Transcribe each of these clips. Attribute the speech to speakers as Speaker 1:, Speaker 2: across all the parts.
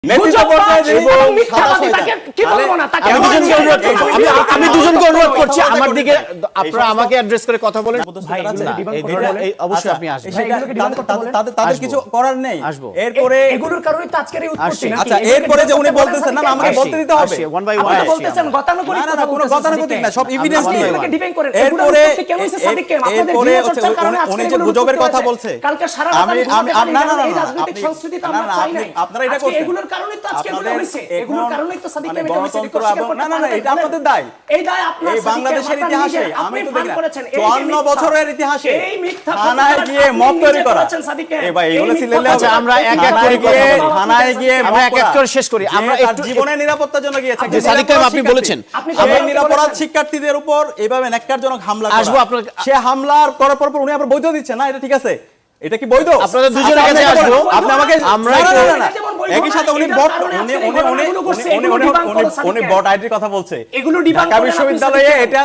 Speaker 1: আমি দুজনকে অনুরোধ করছি আমার দিকে আপনারা আমাকে অ্যাড্রেস করে কথা বলেন। অবশ্যই আপনি আসবেন,
Speaker 2: তাদের কিছু করার নেই।
Speaker 3: এরপরে এগুলোর কারণে তো আজকের এই উৎপত্তি।
Speaker 2: আচ্ছা, এরপরে যে উনি বলতেছেন না আমাকে বলতে দিতে হবে।
Speaker 3: আপনি বলতেছেন গতানুগতিক
Speaker 2: না, কোনো গতানুগতিক না, সব এভিডেন্স দিয়ে
Speaker 3: ডিবেট করেন।
Speaker 2: এরপরে
Speaker 3: কেন হইছে সাদিক কেন আপনাদের
Speaker 2: এরপরে
Speaker 3: চর্চার কারণে
Speaker 2: উনি যে গুজবের কথা বলছে,
Speaker 3: কালকে সারা
Speaker 2: আমি
Speaker 3: না রাজনৈতিক সংস্কৃতি তো আমরা চাই না।
Speaker 2: আপনারা এটা করছেন,
Speaker 3: এগুলোর কারণে তো আজকে এগুলো হইছে, এগুলোর কারণে তো সাদিক কেন
Speaker 2: গণতন্ত্র না এটা আপনাদের দায়।
Speaker 3: এই দায় আপনার
Speaker 2: এই বাংলাদেশের ইতিহাসে আমি তো দেখি 54 বছরের ইতিহাসে
Speaker 3: এই মিথ্যা
Speaker 2: থানায় গিয়ে মব তৈরি করা। এই ভাই এগুলো সিলেলে
Speaker 1: আচ্ছা আমরা এক এক করে
Speaker 2: থানায় গিয়ে
Speaker 1: আমরা এক এক করে শেষ করি। আমরা
Speaker 2: একটু জীবনের নিরাপত্তার জন্য গিয়েছে।
Speaker 1: যে সাদিক ভাই আপনি বলেছেন
Speaker 2: এই নিরাপরাধ শিক্ষার্থীদের উপর এইভাবে ন্যাক্কারজনক হামলা করা,
Speaker 1: আসবো আপনার
Speaker 2: সে হামলার করার পর উনি আবার বৈধ দিচ্ছেন না, এটা ঠিক আছে? এটা কি বৈধ?
Speaker 1: আপনাদের দুজনের কাছে আসবো,
Speaker 2: আপনি আমাকে
Speaker 1: আমরা
Speaker 2: একই সাথে উনি বট উনি বট আইডির কথা বলছে।
Speaker 3: এগুলো ডিবাঙ্ক
Speaker 2: ঢাকা বিশ্ববিদ্যালয়ে এটা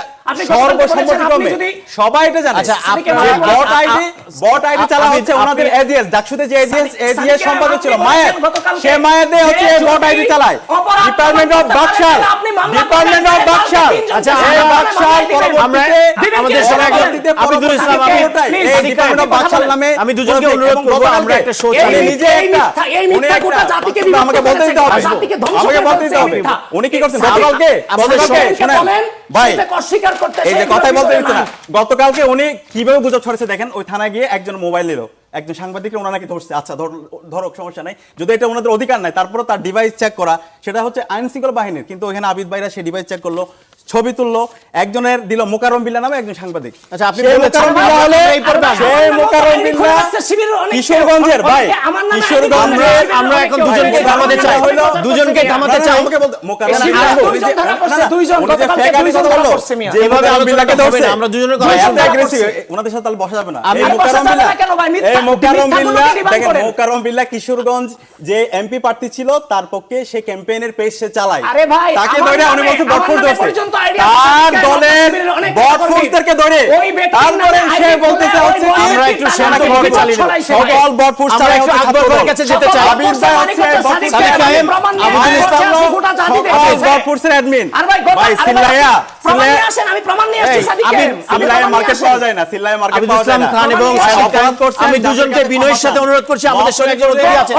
Speaker 2: সর্বসম্মতিক্রমে সবাই এটা জানে।
Speaker 1: আচ্ছা
Speaker 2: বট আইডি চালা হচ্ছে ওনাদের এজিএস ডাকসুতে যে এজিএস সম্পাদক ছিল মায়ের, সে মায়েরদের হচ্ছে বট আইডি চালায় ডিপার্টমেন্ট অফ বাকশাল।
Speaker 1: আচ্ছা
Speaker 2: বাকশাল পরবর্তীতে
Speaker 1: আমাদের সবাই আবিদুল ইসলাম
Speaker 2: এই ডিপার্টমেন্ট অফ বাকশাল নামে
Speaker 1: আমি দুজনকে অনুরোধ করব আমরা একটা শো চালিয়ে
Speaker 2: নিজে এই মিথ্যা গোটা জাতিকে আমাকে বলতে দিতে হবে, আমাকে বলতে দিতে হবে উনি কি করছেন। শুনেন ভাই, এই যে কথাই বলতে দিচ্ছে না, গতকালকে উনি কিভাবে গুজব ছড়াচ্ছে দেখেন। ওই থানায় গিয়ে একজন মোবাইল নিল, একজন সাংবাদিকরা ওনারা নাকি ধরছে। আচ্ছা ধরো সমস্যা নাই, যদি এটা ওনাদের অধিকার নাই, তারপরে তার ডিভাইস চেক করা সেটা হচ্ছে আইন শৃঙ্খলা বাহিনীর। কিন্তু ওখানে আবিদ ভাইরা সেই ডিভাইস চেক করলো, ছবি তুললো, একজনের দিল মোকাররম বিল্লাহ নামে একজন সাংবাদিক।
Speaker 1: আচ্ছা আপনি
Speaker 2: কিশোরগঞ্জের ভাই, কিশোরগঞ্জের
Speaker 1: আমরা এখন দুজনকে থামাতে চাই, দুজনকে থামাতে চাই।
Speaker 2: আমাকে বলতে মোকাররম
Speaker 1: আমরা দুজনের কথা
Speaker 2: ওনাদের সাথে তাহলে বসা যাবে না। মোকাররম বিল্লাহ কিশোরগঞ্জ যে এমপি প্রার্থী ছিল তার পক্ষে সে ক্যাম্পেইনের পেজ সে চালায়, তাকে ধরে উনি বলছে বটফোর্স ধরছে, তার দলের বটফোর্সদেরকে ধরে তারপরে সে বলতেছে হচ্ছে কি
Speaker 1: আমরা একটু শান্তভাবে চালিয়ে দেব।
Speaker 2: সকল বটফোর্স
Speaker 1: আমরা একটু আকবরের কাছে যেতে চাই।
Speaker 2: আবিদ ভাই হচ্ছে
Speaker 1: সাদিক কায়েম,
Speaker 2: আবিদুল ইসলাম বটফোর্সের অ্যাডমিন। ভাই
Speaker 3: আমি প্রমাণ নিয়ে আসছি সাদিক কায়েম।
Speaker 2: সিল্লায়া মার্কেট পাওয়া যায় না, সিল্লায়া মার্কেট পাওয়া যায় না।
Speaker 1: খান এবং আমি দুজনকে বিনয়ের সাথে অনুরোধ করছি, আমাদের সঙ্গে একজন অতিথি আছে।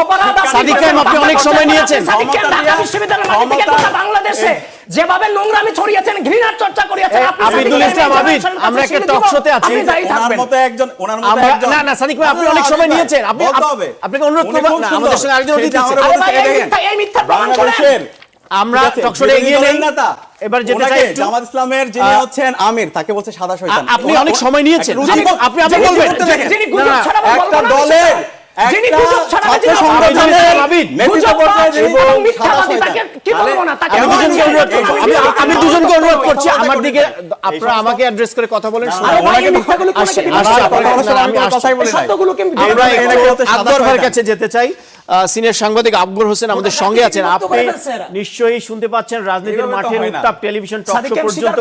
Speaker 1: সাদিক কায়েম আপনি অনেক সময় নিয়েছেন।
Speaker 3: সাদিক কায়েম ঢাকা বিশ্ববিদ্যালয়ের মাটি থেকে গোটা বাংলাদেশে যেভাবে নোংরামি ছড়িয়েছেন, ঘৃণার চর্চা করিয়েছেন
Speaker 1: আবিদুল ইসলাম আবিদ, আমরা একটা টক শোতে আছি।
Speaker 2: ওনার মতো একজন
Speaker 1: না না সাদিক ভাই আপনি অনেক সময় নিয়েছেন, আপনাকে অনুরোধ করব না, আমাদের সঙ্গে আরেকজন অতিথি আছে।
Speaker 3: এই মিথ্যা প্রমাণ করেন।
Speaker 1: আমরা টক শোতে এগিয়ে নেই, এবার যেতে চাই
Speaker 2: জামাত ইসলামের যিনি হচ্ছেন আমির, তাকে বলছে সাদা শয়তান।
Speaker 1: আপনি অনেক সময় নিয়েছেন, আপনি বলবেন
Speaker 3: যিনি গুজব ছড়াবেন,
Speaker 2: একটা দলের
Speaker 3: যিনি গুজব ছড়াবেন, যিনি
Speaker 2: সংগঠনের নেতৃত্ব পর্যায়ে
Speaker 3: এবং মিথ্যাবাদী তাকে কি বলবো না, তাকে
Speaker 1: আমি দুজনকে অনুরোধ করছি আমার দিকে আপনারা আমাকে অ্যাড্রেস করে কথা বলেন। আমরা আকবর ভাইয়ের কাছে যেতে চাই। সিনিয়র সাংবাদিক আকবর হোসেন আমাদের সঙ্গে আছেন। আপনি নিশ্চয়ই শুনতে পাচ্ছেন রাজনীতির মাঠের উত্তাপ টেলিভিশন টক শো পর্যন্ত